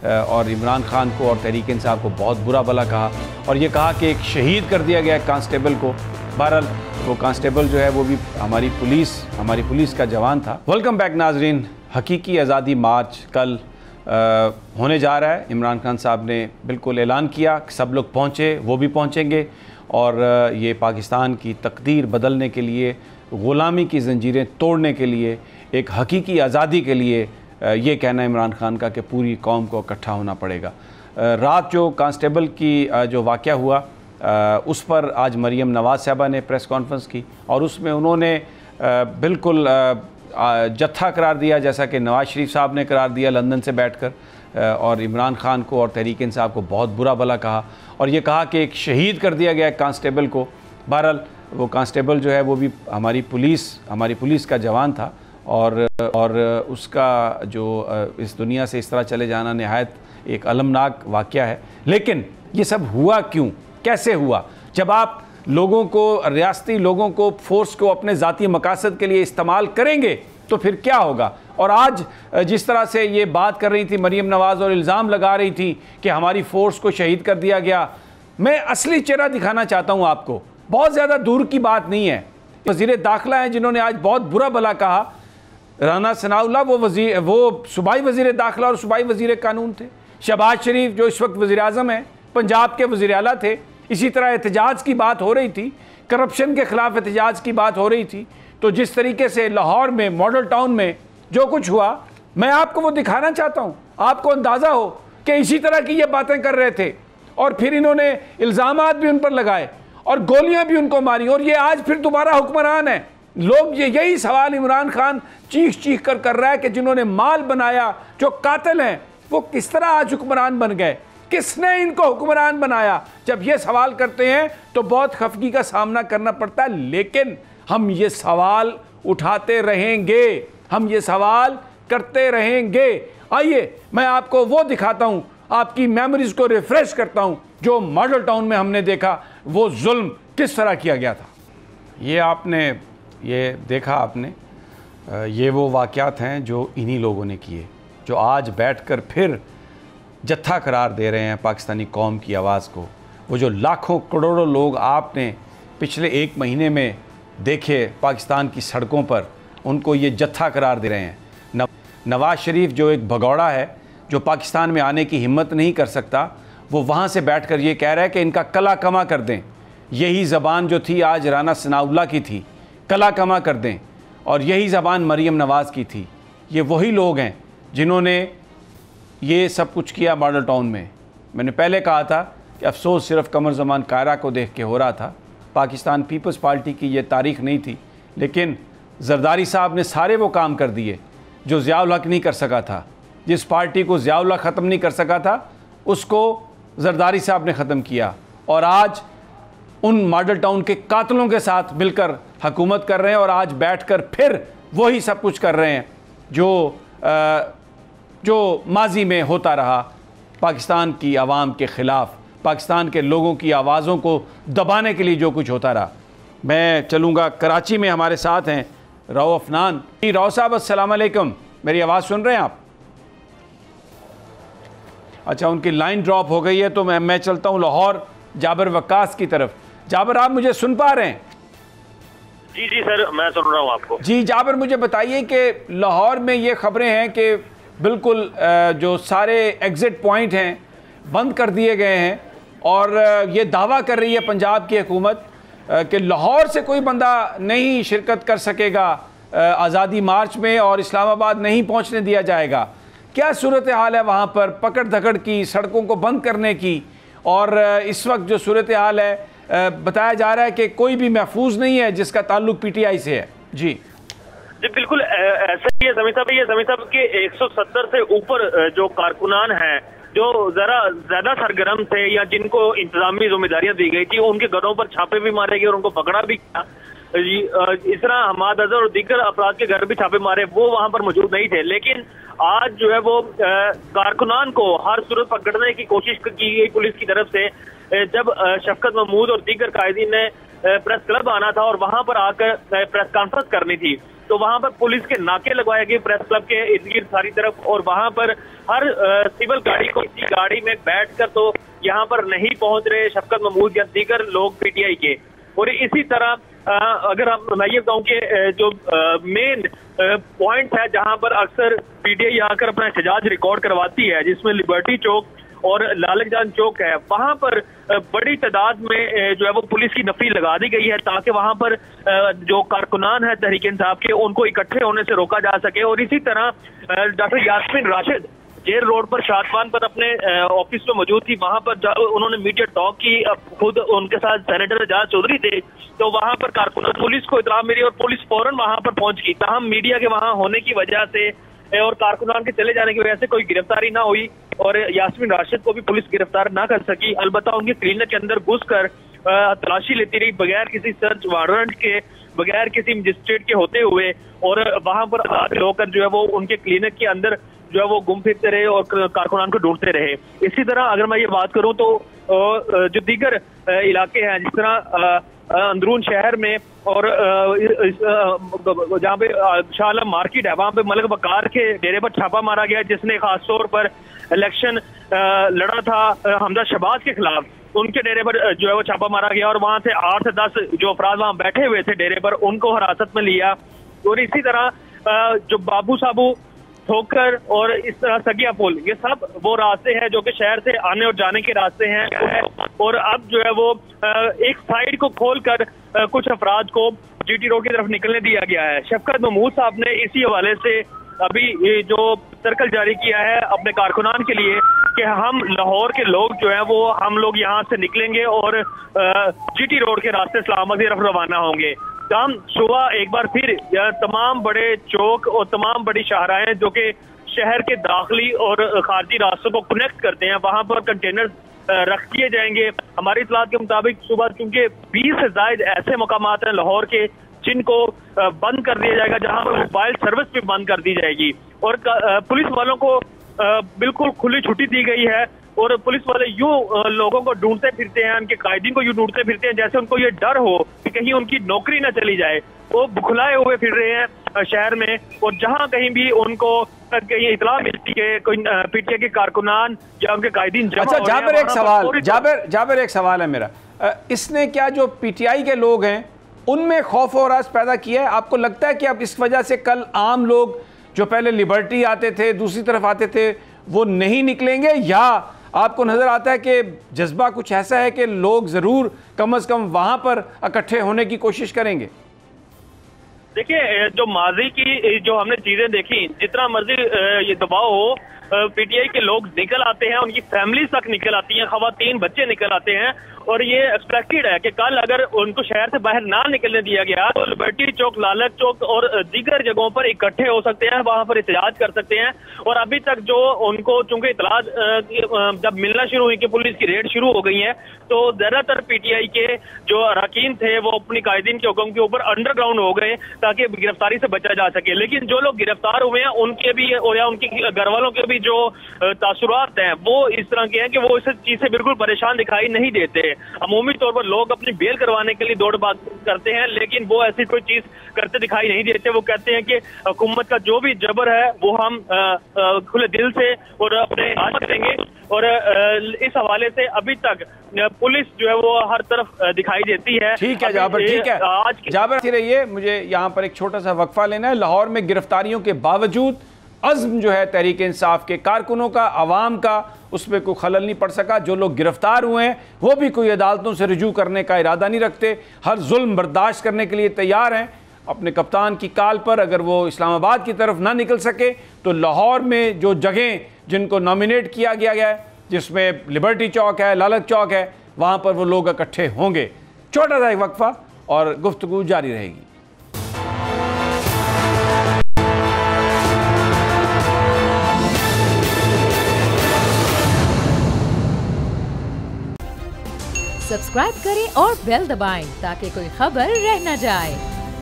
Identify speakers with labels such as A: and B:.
A: और इमरान खान को और तहरीक इंसाफ को बहुत बुरा भला कहा और ये कहा कि एक शहीद कर दिया गया कांस्टेबल को। बहरहाल वो कांस्टेबल जो है वो भी हमारी पुलिस का जवान था। वेलकम बैक नाजरीन। हकीकी आज़ादी मार्च कल होने जा रहा है। इमरान खान साहब ने बिल्कुल ऐलान किया कि सब लोग पहुँचे, वो भी पहुँचेंगे और ये पाकिस्तान की तकदीर बदलने के लिए, ग़ुलामी की ज़ंजीरें तोड़ने के लिए, एक हकीकी आज़ादी के लिए ये कहना इमरान खान का कि पूरी कौम को इकट्ठा होना पड़ेगा। रात जो कांस्टेबल की जो वाक़या हुआ उस पर आज मरीम नवाज़ साहबा ने प्रेस कॉन्फ्रेंस की और उसमें उन्होंने बिल्कुल जत्था करार दिया, जैसा कि नवाज़ शरीफ साहब ने करार दिया लंदन से बैठकर, और इमरान खान को और तहरीक इंसाफ को बहुत बुरा भला कहा और ये कहा कि एक शहीद कर दिया गया कांस्टेबल को। बहरहाल वो कांस्टेबल जो है वो भी हमारी पुलिस का जवान था और उसका जो इस दुनिया से इस तरह चले जाना नहायत एक अलमनाक वाक़या है। लेकिन ये सब हुआ क्यों, कैसे हुआ? जब आप लोगों को, रियासती लोगों को, फोर्स को अपने ज़ाती मकासद के लिए इस्तेमाल करेंगे तो फिर क्या होगा? और आज जिस तरह से ये बात कर रही थी मरीम नवाज़ और इल्ज़ाम लगा रही थी कि हमारी फ़ोर्स को शहीद कर दिया गया, मैं असली चेहरा दिखाना चाहता हूँ आपको। बहुत ज़्यादा दूर की बात नहीं है। वज़ीर दाखिला हैं जिन्होंने आज बहुत बुरा भला कहा। राना सनाउल्लाह वो सूबाई वज़ीर दाखिला और सूबाई वज़ीर कानून थे। शहबाज शरीफ जो इस वक्त वज़ीर आज़म हैं, पंजाब के वज़ीर आला थे। इसी तरह एहतजाज की बात हो रही थी, करप्शन के ख़िलाफ़ एहतजाज की बात हो रही थी। तो जिस तरीके से लाहौर में, मॉडल टाउन में जो कुछ हुआ, मैं आपको वो दिखाना चाहता हूँ, आपको अंदाज़ा हो कि इसी तरह की ये बातें कर रहे थे और फिर इन्होंने इल्ज़ामात भी उन पर लगाए और गोलियां भी उनको मारी और ये आज फिर दोबारा हुक्मरान है। लोग यही सवाल इमरान खान चीख कर रहा है कि जिन्होंने माल बनाया, जो कातिल हैं, वो किस तरह आज हुक्मरान बन गए, किसने इनको हुक्मरान बनाया? जब ये सवाल करते हैं तो बहुत खफगी का सामना करना पड़ता है। लेकिन हम ये सवाल उठाते रहेंगे, हम ये सवाल करते रहेंगे। आइए मैं आपको वो दिखाता हूँ, आपकी मेमोरीज को रिफ्रेश करता हूँ जो मॉडल टाउन में हमने देखा, वो जुल्म किस तरह किया गया था। ये देखा आपने, ये वो वाक़यात हैं जो इन्हीं लोगों ने किए, जो आज बैठकर फिर जत्था करार दे रहे हैं पाकिस्तानी कौम की आवाज़ को। वो जो लाखों करोड़ों लोग आपने पिछले एक महीने में देखे पाकिस्तान की सड़कों पर, उनको ये जत्था करार दे रहे हैं। नवाज़ शरीफ जो एक भगौड़ा है, जो पाकिस्तान में आने की हिम्मत नहीं कर सकता, वो वहाँ से बैठकर ये कह रहा है कि इनका कला कमा कर दें। यही ज़बान जो थी आज राना सनाउल्लाह की थी, कला कमा कर दें, और यही ज़बान मरीम नवाज़ की थी। ये वही लोग हैं जिन्होंने ये सब कुछ किया मॉडल टाउन में। मैंने पहले कहा था कि अफसोस सिर्फ कमर ज़मान कायरा को देख के हो रहा था, पाकिस्तान पीपल्स पार्टी की ये तारीख़ नहीं थी। लेकिन जरदारी साहब ने सारे वो काम कर दिए जो ज़ियाउल हक नहीं कर सका था। जिस पार्टी को ज़ियाउल हक ख़त्म नहीं कर सका था, उसको जरदारी साहब ने ख़त्म किया और आज उन मॉडल टाउन के कातलों के साथ मिलकर हुकूमत कर रहे हैं और आज बैठकर फिर वही सब कुछ कर रहे हैं जो माजी में होता रहा पाकिस्तान की आवाम के ख़िलाफ़, पाकिस्तान के लोगों की आवाज़ों को दबाने के लिए जो कुछ होता रहा। मैं चलूँगा, कराची में हमारे साथ हैं राव अफनान। राव साहब अस्सलाम वालेकुम, मेरी आवाज़ सुन रहे हैं आप? अच्छा, उनकी लाइन ड्रॉप हो गई है तो मैं चलता हूँ लाहौर जाबिर वक्कास की तरफ। जाबिर, आप मुझे सुन पा रहे हैं?
B: जी सर, मैं सुन रहा हूँ आपको। जी
A: जाबिर, मुझे बताइए कि लाहौर में ये खबरें हैं कि बिल्कुल जो सारे एग्ज़िट पॉइंट हैं बंद कर दिए गए हैं और ये दावा कर रही है पंजाब की हुकूमत कि लाहौर से कोई बंदा नहीं शिरकत कर सकेगा आज़ादी मार्च में और इस्लामाबाद नहीं पहुँचने दिया जाएगा। क्या सूरत हाल है वहाँ पर, पकड़ धकड़ की, सड़कों को बंद करने की? और इस वक्त जो सूरत हाल है, बताया जा रहा है कि कोई भी महफूज नहीं है जिसका ताल्लुक पीटीआई से है। जी
B: बिल्कुल ऐसा ही है समी साहब के 170 से ऊपर जो कारकुनान हैं जो जरा ज्यादा सरगर्म थे या जिनको इंतजामी जिम्मेदारियां दी गई थी, उनके घरों पर छापे भी मारे गए और उनको पकड़ा भी किया। इस तरह हमाद अजहर और दीगर अफराद के घर भी छापे मारे, वो वहां पर मौजूद नहीं थे। लेकिन आज जो है वो कारकुनान को हर सूरत पकड़ने की कोशिश की गई पुलिस की तरफ से। जब शफकत महमूद और दीगर कायदीन ने प्रेस क्लब आना था और वहां पर आकर प्रेस कॉन्फ्रेंस करनी थी, तो वहां पर पुलिस के नाके लगवाए गए प्रेस क्लब के इर्द गिर्द सारी तरफ, और वहां पर हर सिविल गाड़ी को इसी गाड़ी में बैठकर तो यहाँ पर नहीं पहुंच रहे शफकत महमूद या दीगर लोग पीटीआई के। और इसी तरह अगर मैं ये कहूँ कि जो मेन पॉइंट है जहां पर अक्सर पीटीआई आकर अपना एहतजाज रिकॉर्ड करवाती है, जिसमें लिबर्टी चौक और लालक जान चौक है, वहां पर बड़ी तादाद में जो है वो पुलिस की नफरी लगा दी गई है ताकि वहां पर जो कारकुनान है तहरीक इंसाफ के उनको इकट्ठे होने से रोका जा सके। और इसी तरह doctor Yasmeen Rashid Jail Road पर शादवान पर अपने ऑफिस में मौजूद थी, वहां पर उन्होंने मीडिया टॉक की। अब खुद उनके साथ सेनेटर एजाज चौधरी थे, तो वहां पर कारकुनान पुलिस को इतला मिली और पुलिस फौरन वहां पर पहुंच गई। ताहम मीडिया के वहां होने की वजह से और कारकुनान के चले जाने की वजह से कोई गिरफ्तारी ना हुई और यास्मीन राशिद को भी पुलिस गिरफ्तार ना कर सकी। अलबत्ता उनके क्लिनिक के अंदर घुसकर तलाशी लेती रही बगैर किसी सर्च वारंट के, बगैर किसी मजिस्ट्रेट के होते हुए, और वहां पर हाजिर होकर जो है वो उनके क्लिनिक के अंदर जो है वो घूम फिरते रहे और कारकुनान को ढूंढते रहे। इसी तरह अगर मैं ये बात करूं तो जो दीगर इलाके हैं, जिस तरह अंदरून शहर में और जहाँ पे शाहआलम मार्केट है, वहां पे मलिक बकार के डेरे पर छापा मारा गया, जिसने खास तौर पर इलेक्शन लड़ा था हमजा शहबाज के खिलाफ। उनके डेरे पर जो है वो छापा मारा गया और वहां से 8 से 10 जो अफराद वहां बैठे हुए थे डेरे पर, उनको हिरासत में लिया। और इसी तरह जो बाबू साबू ठोकर और इस तरह सगिया पुल, ये सब वो रास्ते हैं जो कि शहर से आने और जाने के रास्ते हैं। और अब जो है वो एक साइड को खोलकर कुछ अफराद को जीटी रोड की तरफ निकलने दिया गया है। शफकत महमूद साहब ने इसी हवाले से अभी ये जो सर्कल जारी किया है अपने कारकुनान के लिए कि हम लाहौर के लोग जो है वो हम लोग यहाँ से निकलेंगे और जीटी रोड के रास्ते इस्लामाबाद की तरफ रवाना होंगे। हम सुबह एक बार फिर तमाम बड़े चौक और तमाम बड़ी शाहराहें जो कि शहर के दाखिली और खारजी रास्तों को कनेक्ट करते हैं, वहां पर कंटेनर रख दिए जाएंगे। हमारी इतलात के मुताबिक सुबह चूंकि 20 से ज्यादा ऐसे मकामात हैं लाहौर के जिनको बंद कर दिया जाएगा, जहां पर मोबाइल सर्विस भी बंद कर दी जाएगी और पुलिस वालों को बिल्कुल खुली छुट्टी दी गई है। और पुलिस वाले यूं लोगों को ढूंढते फिरते हैं, उनके कायदीन को यूं ढूंढते फिरते हैं जैसे उनको ये डर हो कि कहीं उनकी नौकरी ना चली जाए। वो बुखलाए हुए फिर रहे हैं शहर में, और जहां कहीं भी उनको कहीं इतला मिलती है कोई पीटीआई के कारकुनान या उनके कायदीन जमा।
A: अच्छा जाबिर, एक सवाल जाबिर एक सवाल है मेरा, इसने क्या जो पीटीआई के लोग हैं उनमें खौफ और राज पैदा किया है? आपको लगता है कि अब इस वजह से कल आम लोग जो पहले लिबर्टी आते थे दूसरी तरफ आते थे वो नहीं निकलेंगे, या आपको नजर आता है कि जज्बा कुछ ऐसा है कि लोग जरूर कम से कम वहां पर इकट्ठे होने की कोशिश करेंगे?
B: देखिए, जो माजी की जो हमने चीजें देखी, जितना मर्जी ये दबाव हो, पीटीआई के लोग निकल आते हैं, उनकी फैमिली तक निकल आती हैं, खवातीन बच्चे निकल आते हैं। और ये एक्सपेक्टेड है कि कल अगर उनको शहर से बाहर ना निकलने दिया गया तो लिबर्टी चौक, लालक चौक और दीगर जगहों पर इकट्ठे हो सकते हैं, वहां पर एहतजाज कर सकते हैं। और अभी तक जो उनको चूंकि इतला जब मिलना शुरू हुई कि पुलिस की रेड शुरू हो गई है, तो ज्यादातर पीटीआई के जो अरकान थे वो अपनी कायदीन के हुक्म के ऊपर अंडरग्राउंड हो गए ताकि गिरफ्तारी से बचा जा सके। लेकिन जो लोग गिरफ्तार हुए हैं उनके भी और या उनके घर वालों के भी जो तासुरात हैं वो इस तरह के हैं कि वो इस चीज से बिल्कुल परेशान दिखाई नहीं देते। अमूमी तौर पर लोग अपनी बेल करवाने के लिए दौड़ भाग करते हैं, लेकिन वो ऐसी कोई चीज करते दिखाई नहीं देते। वो कहते हैं कि हुकूमत का जो भी जबर है वो हम खुले दिल से और अपने हाथ करेंगे। और इस हवाले से अभी तक पुलिस जो है वो हर तरफ दिखाई देती है।
A: ठीक है जाबिर, ठीक है आज जाबिर रहिए, मुझे यहाँ पर एक छोटा सा वक्फा लेना है। लाहौर में गिरफ्तारियों के बावजूद अज़्म जो है तहरीक इंसाफ के कारकुनों का, अवाम का, उस पर कोई खलल नहीं पड़ सका। जो लोग गिरफ्तार हुए हैं वो भी कोई अदालतों से रुजू करने का इरादा नहीं रखते, हर जुल्म बर्दाश्त करने के लिए तैयार हैं। अपने कप्तान की काल पर अगर वो इस्लामाबाद की तरफ ना निकल सके तो लाहौर में जो जगहें जिनको नॉमिनेट किया गया है, जिसमें लिबर्टी चौक है, लालक चौक है, वहाँ पर वो लोग इकट्ठे होंगे। छोटा सा एक वक्फा और गुफ्तगू जारी रहेगी।
C: सब्सक्राइब करें और बेल दबाएं ताकि कोई खबर रह न जाए।